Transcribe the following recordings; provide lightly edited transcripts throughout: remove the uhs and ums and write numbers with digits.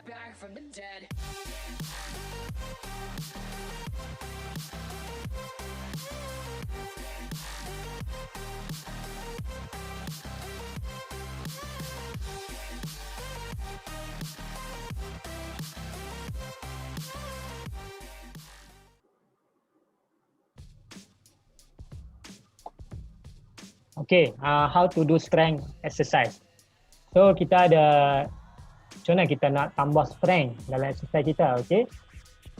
back from the dead. Okay, how to do strength exercise. So kita ada, macam mana kita nak tambah strength dalam exercise kita, okay.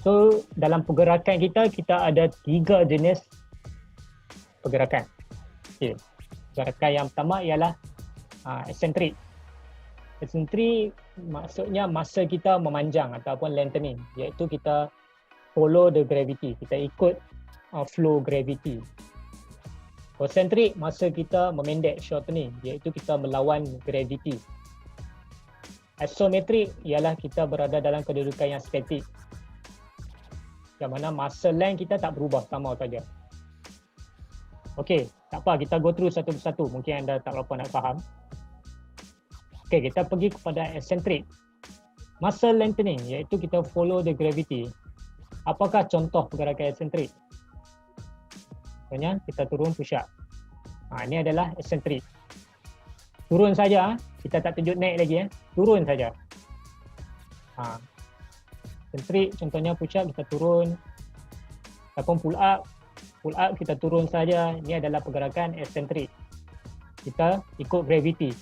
So dalam pergerakan kita, kita ada 3 jenis pergerakan. Okay. Pergerakan yang pertama ialah eccentric. Eccentric maksudnya masa kita memanjang ataupun lengthening, iaitu kita follow the gravity, kita ikut flow gravity. Concentric masa kita memendek, shortening, iaitu kita melawan gravity. Isometric ialah kita berada dalam kedudukan yang statik, yang mana masa length kita tak berubah, sama saja. Okey, tak apa, kita go through satu persatu, mungkin anda tak berapa nak faham. Okey, kita pergi kepada eccentric. Masa lengthening, iaitu kita follow the gravity. Apakah contoh pergerakan eccentric? Contohnya kita turun push up. Ini adalah eccentric. Turun saja, kita tak tunjuk naik lagi, turun saja. Eccentric contohnya push up, kita turun. Ataupun pull up kita turun saja. Ini adalah pergerakan eccentric. Kita ikut gravity.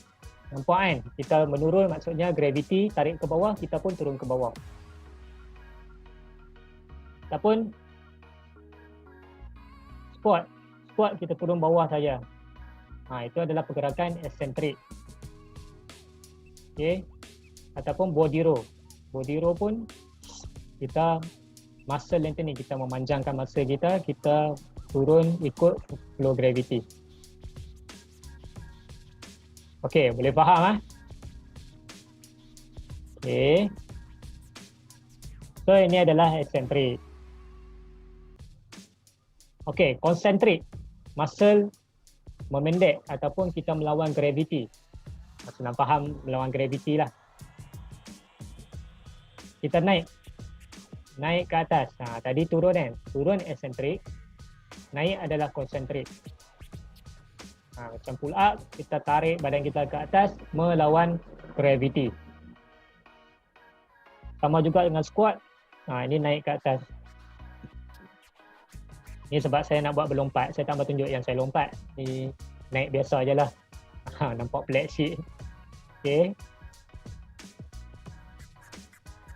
Nampak kan? Kita menurun maksudnya gravity tarik ke bawah, kita pun turun ke bawah. Ataupun squat kita turun bawah saja. Itu adalah pergerakan eccentric. Okay. Ataupun body row. Body row pun kita masa lengthening, kita memanjangkan masa kita turun ikut flow gravity. Okey, boleh faham Okey. So ini adalah eccentric. Okey, concentric. Muscle memendek ataupun kita melawan gravity. Senang faham, melawan gravity lah. Kita naik ke atas. Tadi turun kan? Turun eccentric. Naik adalah concentric. Macam pull up, kita tarik badan kita ke atas melawan gravity. Sama juga dengan squat. Ini naik ke atas. Ini sebab saya nak buat berlompat, saya tambah tunjuk yang saya lompat. Ni naik biasa je lah. Nampak flat sheet. Okay.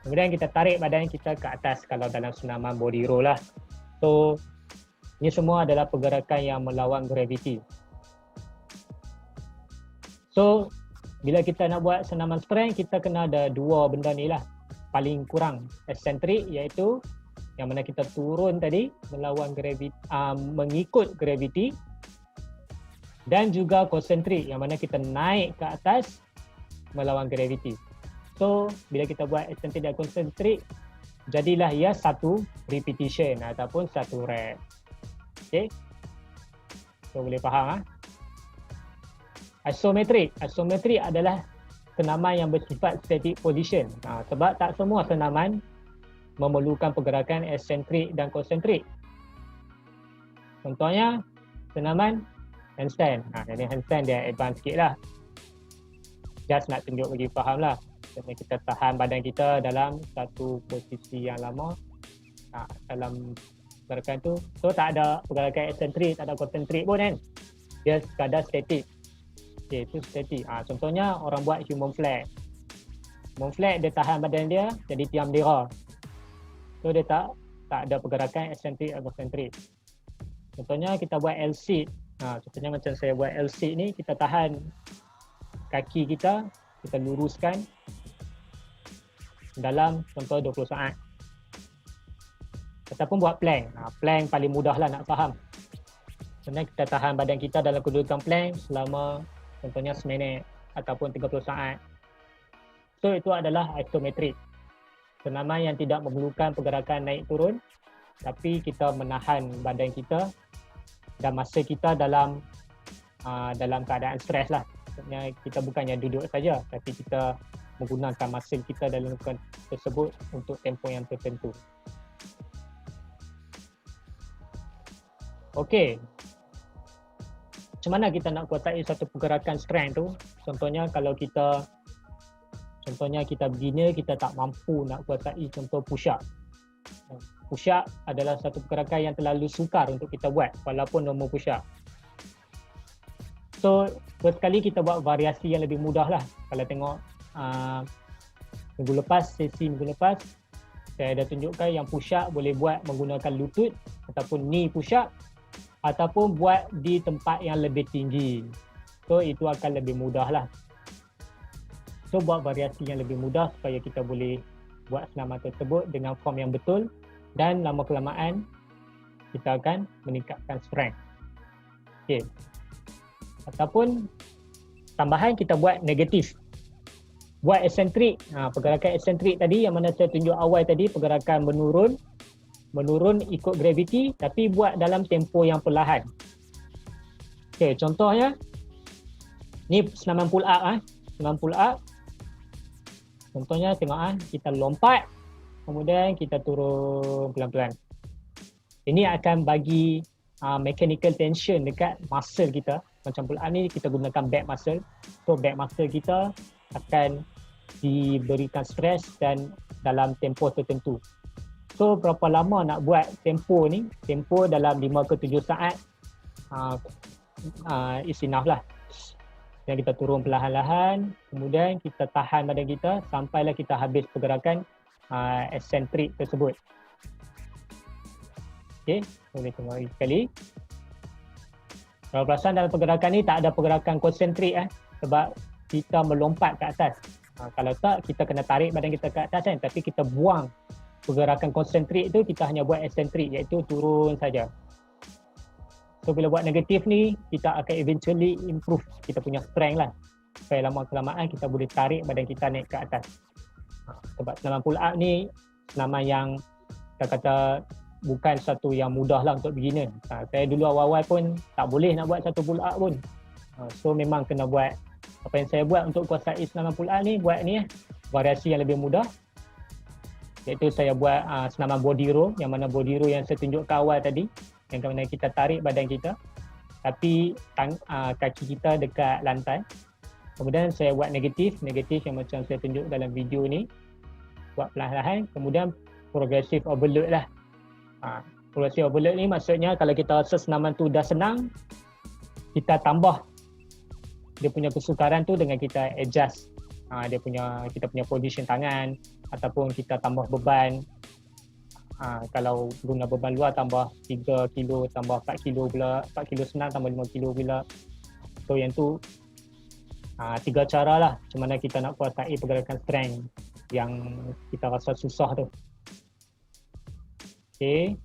Kemudian kita tarik badan kita ke atas kalau dalam senaman body row lah. So, ini semua adalah pergerakan yang melawan gravity. So, bila kita nak buat senaman strength, kita kena ada 2 benda ni lah. Paling kurang eccentric, iaitu yang mana kita turun tadi melawan gravity, mengikut gravity, dan juga concentric yang mana kita naik ke atas melawan gravity. So bila kita buat eccentric dan concentric, jadilah ia satu repetition ataupun satu rep. Okay, so boleh faham Isometric adalah senaman yang bersifat static position. Sebab tak semua senaman memerlukan pergerakan eccentric dan concentric. Contohnya senaman handstand. Jadi handstand dia advance sikit lah. Just nak tunjuk bagi faham lah. Jadi kita tahan badan kita dalam satu posisi yang lama. Dalam pergerakan tu. So tak ada pergerakan eccentric, tak ada concentric pun kan. Dia sekadar static. Okay, itu static. Contohnya orang buat human flag. Human flag dia tahan badan dia jadi tiang bendera. So dia tak ada pergerakan eccentric atau concentric. Contohnya kita buat L-sit. Contohnya macam saya buat L-sit ni, kita tahan kaki kita luruskan dalam contoh 20 saat. Ataupun buat plank. Plank paling mudah lah nak faham. Sebenarnya kita tahan badan kita dalam kedudukan plank selama contohnya seminit ataupun 30 saat. So itu adalah isometric. Senaman yang tidak memerlukan pergerakan naik turun, tapi kita menahan badan kita dan masa kita dalam keadaan stres lah. Maksudnya kita bukannya duduk saja, tapi kita menggunakan muscle kita dalam lingkungan tersebut untuk tempoh yang tertentu. Okey. Macam mana kita nak kuasai satu pergerakan strength tu? Contohnya kita beginner, kita tak mampu nak kuasai contoh push up. Push up adalah satu pergerakan yang terlalu sukar untuk kita buat walaupun normal push up. So, first kali kita buat variasi yang lebih mudah lah. Kalau tengok sesi minggu lepas, saya dah tunjukkan yang push up boleh buat menggunakan lutut ataupun knee push up ataupun buat di tempat yang lebih tinggi. So, itu akan lebih mudah lah. So, buat variasi yang lebih mudah supaya kita boleh buat senaman tersebut dengan form yang betul dan lama kelamaan kita akan meningkatkan strength. Okay. Ataupun tambahan kita buat negatif. Buat eccentric. Pergerakan eccentric tadi yang mana saya tunjuk awal tadi, pergerakan menurun ikut gravity tapi buat dalam tempo yang perlahan. Okay, contohnya ni senaman pull up. Senaman pull up. Contohnya tengok kita lompat kemudian kita turun pelan-pelan. Ini akan bagi mechanical tension dekat muscle kita. Macam pull up ni kita gunakan back muscle. So back muscle kita akan diberikan stres dan dalam tempoh tertentu. So berapa lama nak buat tempoh ni? Tempoh dalam 5 ke 7 saat is enough lah. Dan kita turun perlahan-lahan, kemudian kita tahan badan kita sampailah kita habis pergerakan eccentric tersebut. Okey, boleh tengok lagi sekali. Kalau perasan dalam pergerakan ni tak ada pergerakan konsentrik sebab kita melompat ke atas. Kalau tak, kita kena tarik badan kita ke atas kan, tapi kita buang pergerakan konsentrik tu, kita hanya buat eccentric iaitu turun saja. So bila buat negatif ni, kita akan eventually improve kita punya strength lah. Supaya lama kelamaan kita boleh tarik badan kita naik ke atas. Sebab senaman pull up ni senaman yang kita kata bukan satu yang mudah lah untuk beginner. Saya dulu awal-awal pun tak boleh nak buat satu pull up pun. So memang kena buat apa yang saya buat untuk kuasai senaman pull up ni, buat ni variasi yang lebih mudah. Iaitu saya buat senaman body row, yang mana body row yang saya tunjuk ke awal tadi, yang mana kita tarik badan kita tapi kaki kita dekat lantai. Kemudian saya buat negatif yang macam saya tunjuk dalam video ni, buat perlahan-lahan. Kemudian progressive overload lah. Progressive overload ni maksudnya kalau kita rasa senaman tu dah senang, kita tambah dia punya kesukaran tu dengan kita adjust kita punya position tangan ataupun kita tambah beban. Kalau guna beban luar tambah 3 kilo tambah 4 kilo pula, 4 kilo senang tambah 5 kilo pula. So yang tu 3 cara lah macam mana kita nak kuasai pergerakan strength yang kita rasa susah tu. Okay.